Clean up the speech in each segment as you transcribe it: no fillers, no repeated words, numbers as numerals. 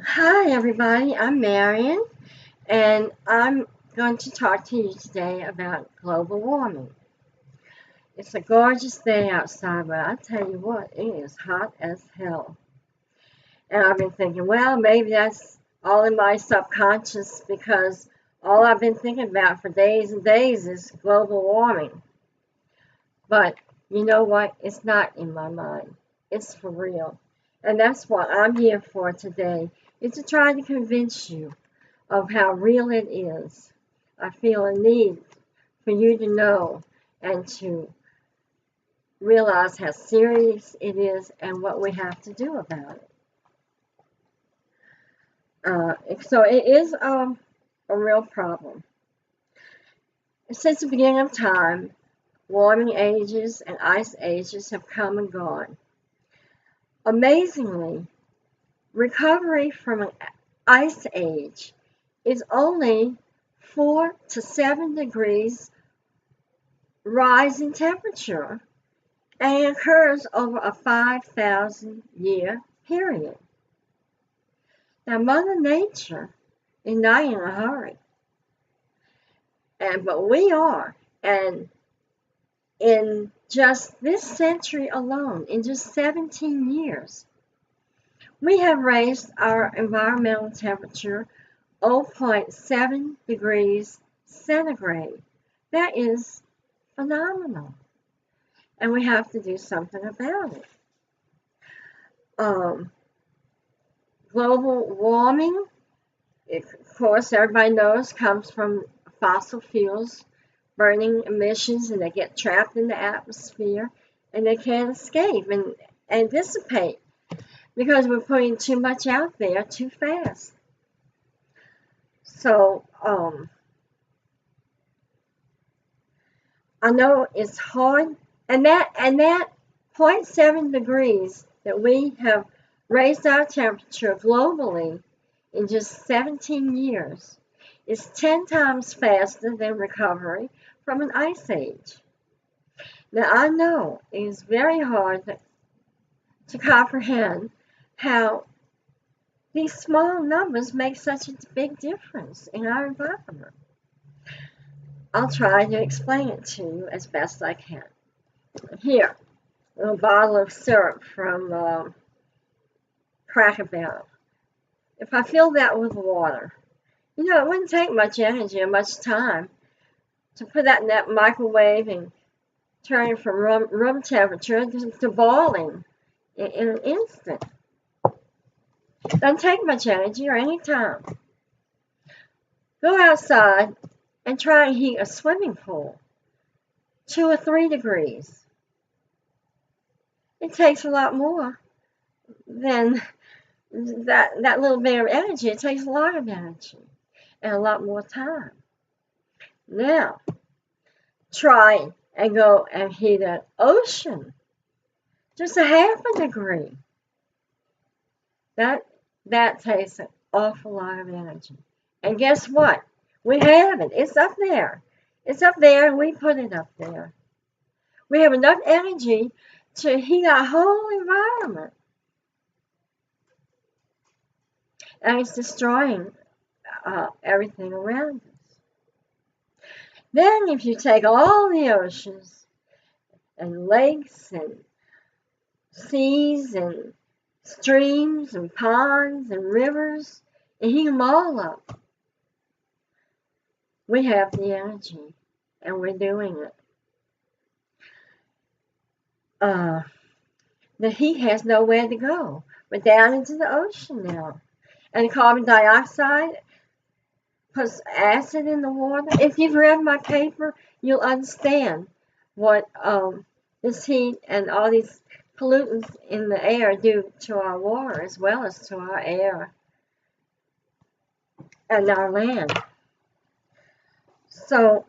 Hi, everybody. I'm Marion, and I'm going to talk to you today about global warming. It's a gorgeous day outside, but I tell you what, it is hot as hell. And I've been thinking, well, maybe that's all in my subconscious because all I've been thinking about for days and days is global warming. But you know what? It's not in my mind. It's for real. And that's what I'm here for today, is to try to convince you of how real it is. I feel a need for you to know and to realize how serious it is and what we have to do about it. So it is a real problem. Since the beginning of time, warming ages and ice ages have come and gone. Amazingly, recovery from an ice age is only 4 to 7 degrees rise in temperature, and it occurs over a 5,000 year period. Now, Mother Nature is not in a hurry, but we are. And in just this century alone, in just 17 years, we have raised our environmental temperature 0.7 degrees centigrade. That is phenomenal. And we have to do something about it. Um, Global warming, of course, everybody knows, comes from fossil fuels, burning emissions, and they get trapped in the atmosphere and they can't escape and dissipate because we're putting too much out there too fast. So, I know it's hard, and that 0.7 degrees that we have raised our temperature globally in just 17 years is 10 times faster than recovery from an ice age. Now, I know it is very hard to comprehend how these small numbers make such a big difference in our environment. I'll try to explain it to you as best I can. Here, a little bottle of syrup from Cracker Barrel. If I fill that with water, it wouldn't take much energy or much time to put that in that microwave and turn it from room temperature to boiling in an instant. Doesn't take much energy or any time. Go outside and try and heat a swimming pool 2 or 3 degrees. It takes a lot more than that little bit of energy. It takes a lot of energy and a lot more time. Now, try and go and heat an ocean just a half a degree. That takes an awful lot of energy. And guess what? We have it. It's up there. It's up there, and we put it up there. We have enough energy to heat our whole environment. And it's destroying everything around us. Then, if you take all the oceans and lakes and seas and streams and ponds and rivers and heat them all up, we have the energy and we're doing it. The heat has nowhere to go. We're down into the ocean now. And carbon dioxide puts acid in the water. If you've read my paper, you'll understand what this heat and all these pollutants in the air do to our water as well as to our air and our land. So,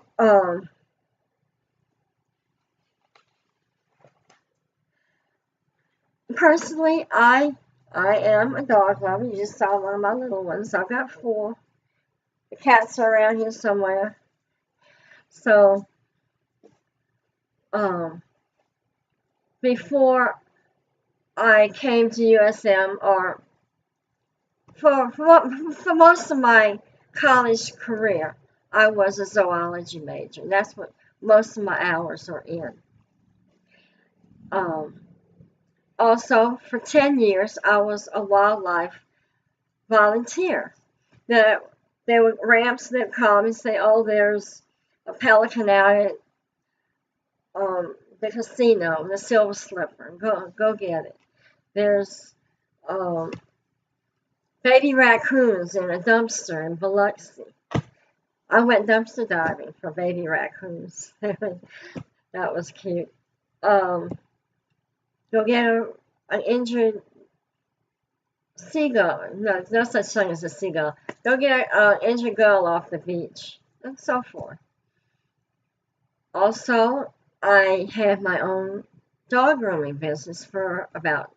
personally, I am a dog lover. You just saw one of my little ones. I've got 4. The cats are around here somewhere. So, before I came to USM, or for most of my college career, I was a zoology major. That's what most of my hours are in. Um, Also, for 10 years, I was a wildlife volunteer. There, there were ramps that come and say, "Oh, there's a pelican out at the casino, the Silver Slipper. Go get it." There's um, baby raccoons in a dumpster in Biloxi. I went dumpster diving for baby raccoons. That was cute. Um, Go get an injured seagull. No, no such thing as a seagull. Go get an injured girl off the beach, and so forth. Also, I had my own dog grooming business for about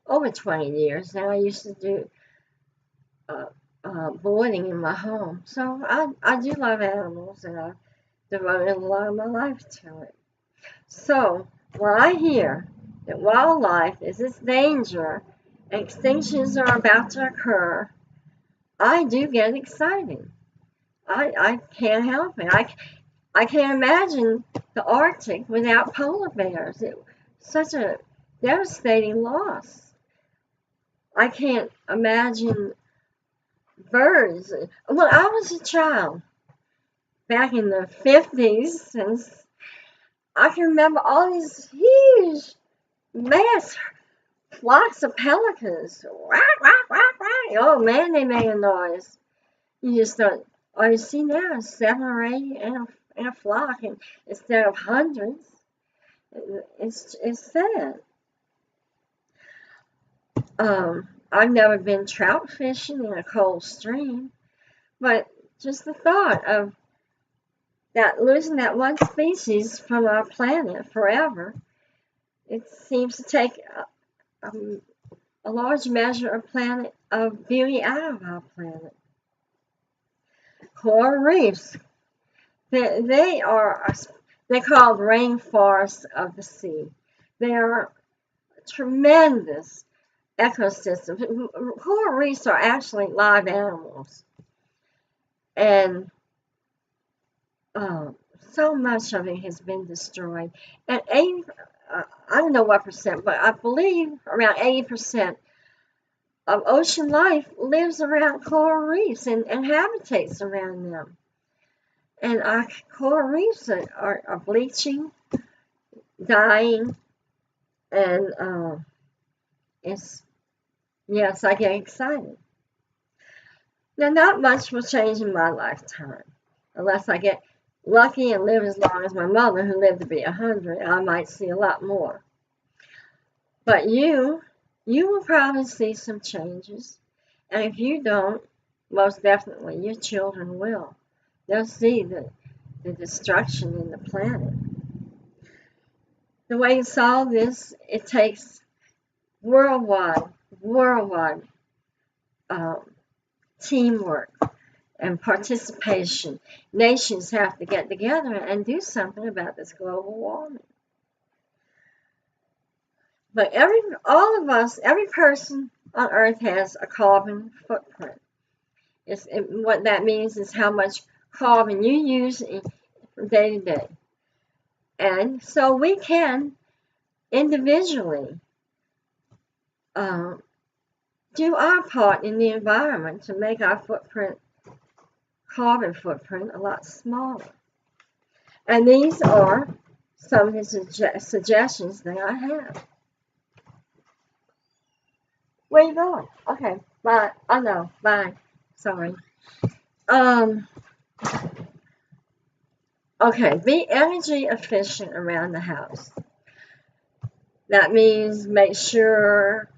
over 20 years. And I used to do uh, boarding in my home. So I do love animals, and I've devoted a lot of my life to it. So when I hear that wildlife is in danger and extinctions are about to occur, I do get excited. I can't help it. I can't imagine the Arctic without polar bears. It's such a devastating loss. I can't imagine birds. When I was a child, back in the 50s, and I can remember all these huge mass flocks of pelicans. Whack, whack, whack, whack. Oh man, they made a noise. You just don't. All you see now is 7 or 8 in a flock, and instead of hundreds. It's sad. I've never been trout fishing in a cold stream, but just the thought of that losing that one species from our planet forever, it seems to take a large measure of beauty out of our planet. Coral reefs, they're called rainforests of the sea. They are tremendous ecosystems. Coral reefs are actually live animals, and so much of it has been destroyed. And I don't know what percent, but I believe around 80% of ocean life lives around coral reefs and habitates around them. And our coral reefs are bleaching, dying, and it's, yes, I get excited. Now, not much will change in my lifetime, unless I get lucky and live as long as my mother, who lived to be 100. I might see a lot more. But you will probably see some changes. And if you don't, most definitely your children will. They'll see the destruction in the planet. The way to solve this, it takes worldwide um, teamwork and participation. Nations have to get together and do something about this global warming. But all of us, every person on Earth has a carbon footprint. What that means is how much carbon you use from day to day. And so we can individually do our part in the environment to make our carbon footprint, a lot smaller. And these are some of the suggestions that I have. Where you going? Okay, bye. Oh no, bye. Sorry. Okay, be energy efficient around the house. That means make sure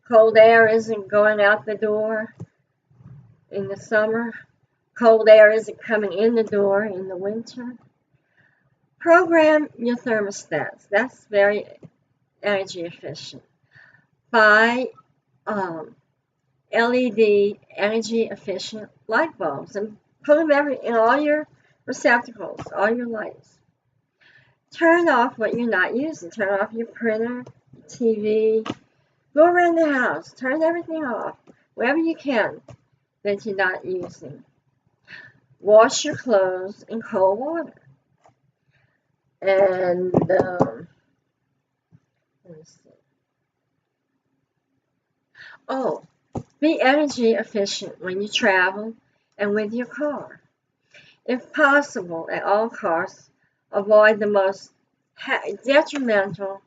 cold air isn't going out the door in the summer. Cold air isn't coming in the door in the winter. Program your thermostats. That's very energy efficient. Buy LED energy efficient light bulbs and put them in all your receptacles, all your lights. Turn off what you're not using. Turn off your printer, TV. Go around the house. Turn everything off. wherever you can that you're not using. Wash your clothes in cold water. And let me see. Oh, be energy efficient when you travel and with your car. If possible, at all costs, avoid the most detrimental,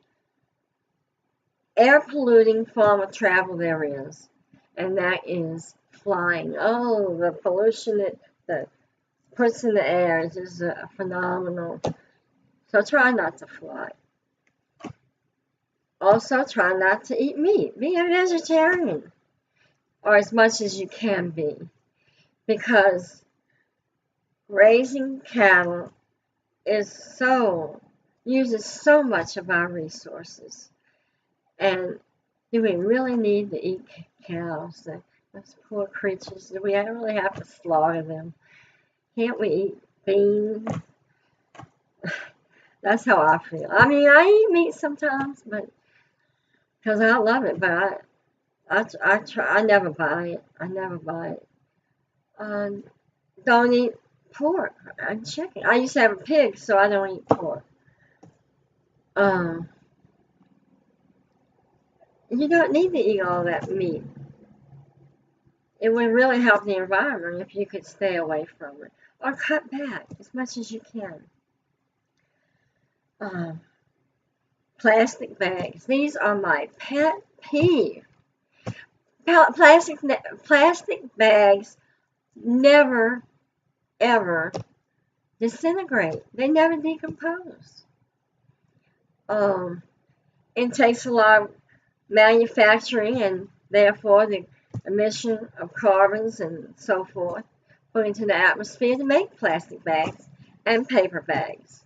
air polluting form of travel there is, and that is flying. Oh, the pollution that puts in the air is just phenomenal. So try not to fly. Also, try not to eat meat. Be a vegetarian, or as much as you can be, because raising cattle uses so much of our resources. And do we really need to eat cows? Those poor creatures. Do we really have to slaughter them? Can't we eat beans? That's how I feel. I mean, I eat meat sometimes, but because I love it, but I never buy it. I never buy it. Don't eat pork and chicken. I used to have a pig, so I don't eat pork. You don't need to eat all that meat. It would really help the environment if you could stay away from it. Or cut back as much as you can. Plastic bags. These are my pet peeve. Plastic bags never, ever disintegrate. They never decompose. It takes a lot of manufacturing and therefore the emission of carbons and so forth put into the atmosphere to make plastic bags and paper bags.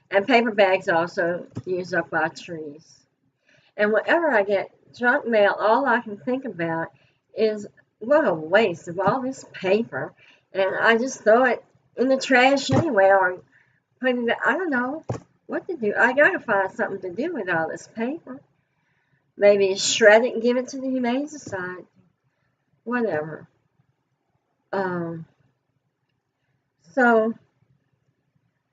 And paper bags also use up our trees. And whenever I get junk mail, all I can think about is what a waste of all this paper. And I just throw it in the trash anyway, or put it, I don't know what to do. I gotta find something to do with all this paper. Maybe shred it and give it to the Humane Society. Whatever. So,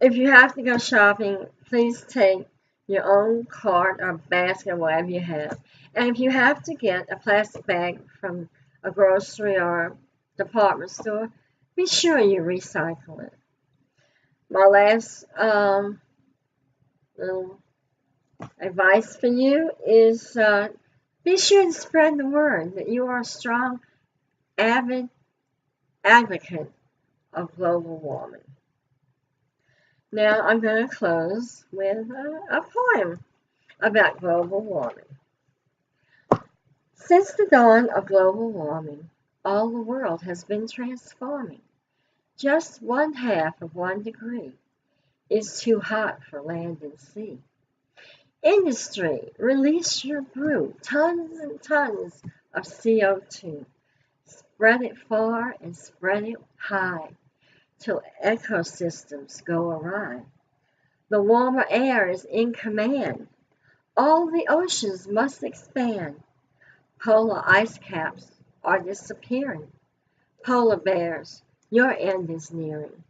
if you have to go shopping, please take your own cart or basket, whatever you have. And if you have to get a plastic bag from a grocery or department store, be sure you recycle it. My last little advice for you is be sure to spread the word that you are a strong, avid advocate of global warming. Now I'm going to close with a poem about global warming. Since the dawn of global warming, all the world has been transforming. Just 1/2 of 1 degree is too hot for land and sea. Industry, release your brew, tons and tons of CO2. Spread it far and spread it high, till ecosystems go awry. The warmer air is in command. All the oceans must expand. Polar ice caps are disappearing. Polar bears, your end is nearing.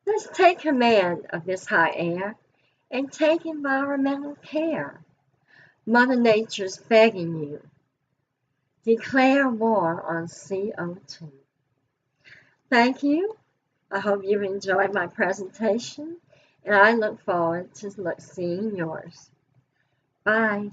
Let's take command of this high air and take environmental care. Mother Nature's begging you. Declare war on CO2. Thank you. I hope you've enjoyed my presentation, and I look forward to seeing yours. Bye.